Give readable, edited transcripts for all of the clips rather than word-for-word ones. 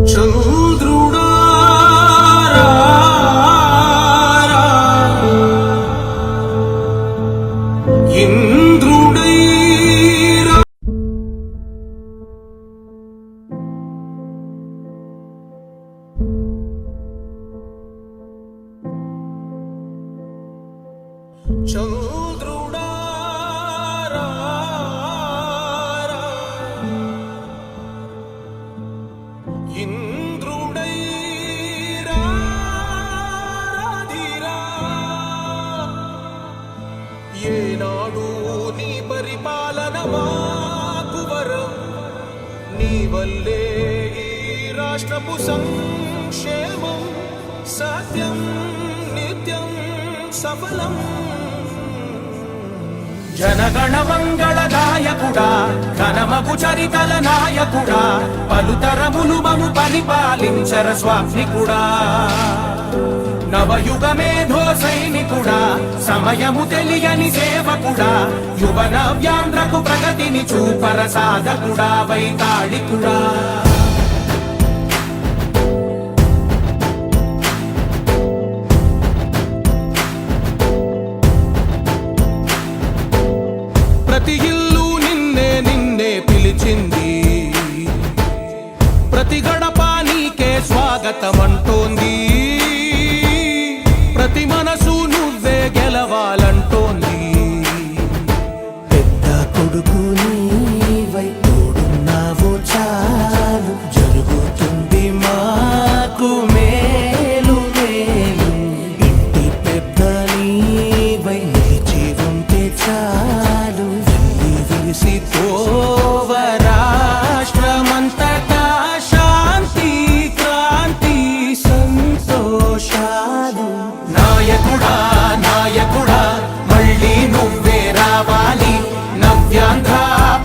చంద్రుడా ఇంద్రుడై చంద్రుడా ఇంద్రుడై రాధిరా ఏనాడు నీ పరిపాలన మాకు వరం నీ వల్లే ఈ రాష్ట్రపు సంక్షేమం సత్యం నిత్యం సఫలం జనగణ మంగళ గాయకుడా ఘనమగు చరితల నాయకుడా పలుతరములు మము పరిపాలించర స్వామికుడా నవయుగ మేధో సైనికుడా సమయము తెలియని సేవకుడా యువ నవ్యాంధ్రకు ప్రగతిని చూపర సాధకుడా వైతాళికుడా ప్రతి ఇల్లు నిన్నే నిన్నే పిలిచింది ప్రతి గడప నీకే స్వాగతమంటోంది ప్రతి మనసు నువ్వే గెలవాలంటోంది పెద్ద కొడుకు నీవై తోడున్నావు చాలు జరుగుతుంది మాకు మేలు మేలు ఇంటి పెద్ద నీవై నిలిచి ఉంటే చాలు వెళ్ళి విరిసి పోవ రాష్ట్రమంతటా శాంతి క్రాంతి సంతోషాలు నాయకుడా నాయకుడా మళ్ళీ నువ్వే రావాలి నవ్యాంధ్ర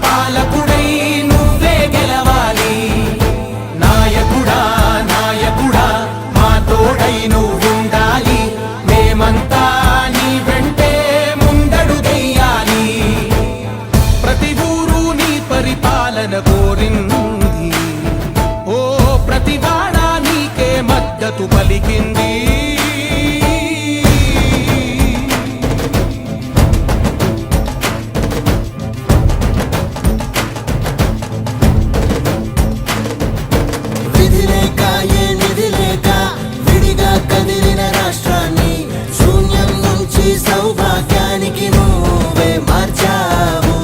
పాలకుడై నువ్వే గెలవాలి నాయకుడా నాయకుడా మా తోడై నువ్వుండాలి మేమంతా నీ వెంటే ముందడుగెయ్యాలి ప్రతి ఊరు నీ పరిపాలన కోరింది ఓ ప్రతివాడ నీకే మద్దతు పలికింది విధి లేక ఏ నిధి లేక విడిగా కదిలిన రాష్ట్రాన్ని శూన్యం నుంచి సౌభాగ్యానికి నువ్వే మార్చావు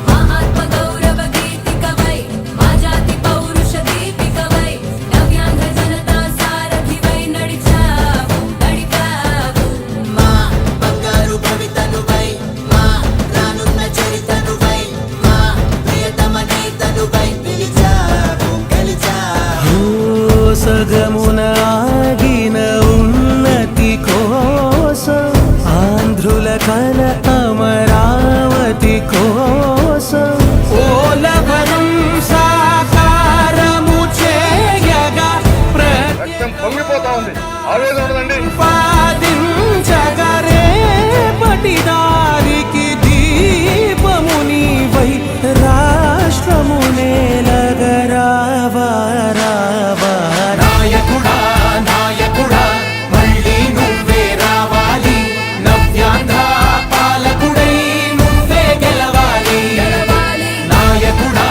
మా ఆత్మ గౌరవ గీతికవై మా జాతి పౌరుష దీపికవై నవ్యాంధ్ర జనతా సారథివై నడిచావు నడిపావు మా బంగారు భవితనువై మా రానున్న చరితనువై మా ప్రియతమ నేతనువై పిలిచావు గెలిచావు సగమున ఆగిన ఉన్నతి కోసం ఆంధ్రుల కల అమరావతి కోసం ఓలవరం సాకారము చేయగా రక్తం పొంగిపోతా ఉంది ఆవేదన ఉండదండి ప్రతిపాదించగరే పటిదారికి దీపము నీవై రాష్ట్రము నేలగరావా రావా నాయకుడా నాయకుడా మళ్ళీ నువ్వే రావాలి నవ్యాంధ్ర పాలకుడై నువ్వే గెలవాలి నాయకుడా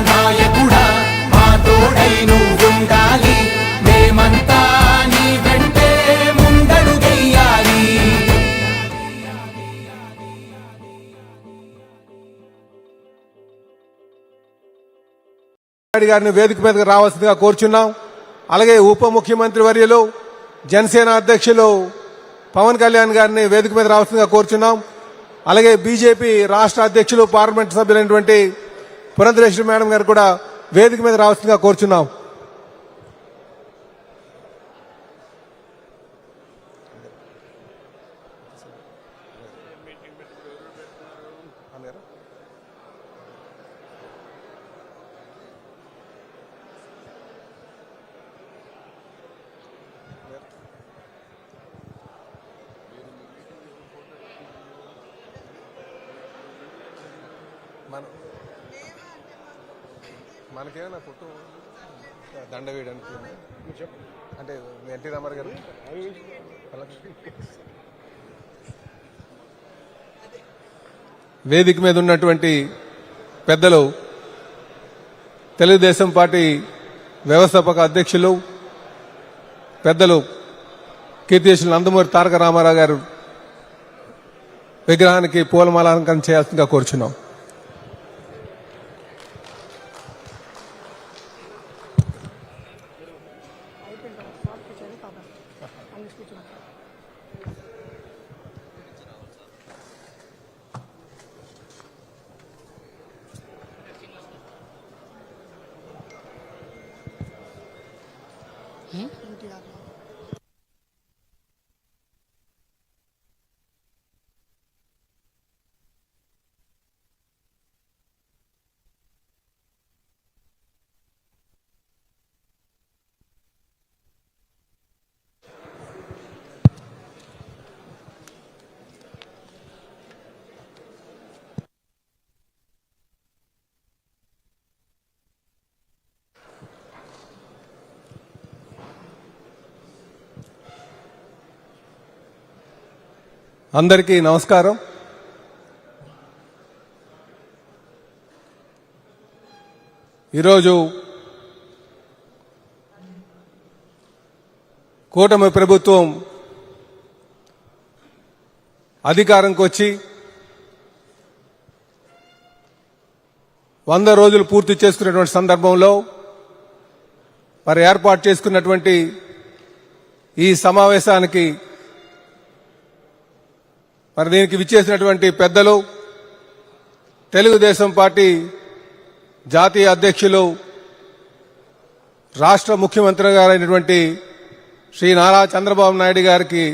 నాయకుడా మా తోడై నువ్వుండాలి మేమంతా నీ వెంటే ముందడుగెయ్యాలి గారిని వేదిక మీదకి రావాల్సిందిగా కోరుచున్నాం. అలాగే ఉప ముఖ్యమంత్రి వర్యులు జనసేన అధ్యక్షులు పవన్ కళ్యాణ్ గారిని వేదిక మీద రావాల్సిందిగా కోరుచున్నాం. అలాగే బీజేపీ రాష్ట్ర అధ్యక్షులు పార్లమెంట్ సభ్యులైనటువంటి పురంధరేశ్వరి మేడం గారు కూడా వేదిక మీద రావాల్సిందిగా కోరుచున్నాం. మనకేమైనా ఫోటో దండ వేయడానికి అంటే ఎన్టీ రామారావు గారు వేదిక మీద ఉన్నటువంటి పెద్దలు, తెలుగుదేశం పార్టీ వ్యవస్థాపక అధ్యక్షులు పెద్దలు కీర్తిశేషులు నందమూరి తారక రామారావు గారు విగ్రహానికి పూలమాలంకరణ చేయాల్సిందిగా కోరుచున్నాం. అందరికీ నమస్కారం. ఈరోజు కూటమి ప్రభుత్వం అధికారంకి వచ్చి 100 రోజులు పూర్తి చేసుకున్నటువంటి సందర్భంలో మరి ఏర్పాటు చేసుకున్నటువంటి ఈ సమావేశానికి మరి దీనికి విచ్చేసినటువంటి పెద్దలు, తెలుగుదేశం పార్టీ జాతీయ అధ్యక్షులు, రాష్ట్ర ముఖ్యమంత్రి గారైనటువంటి శ్రీ నారా చంద్రబాబు నాయుడు గారికి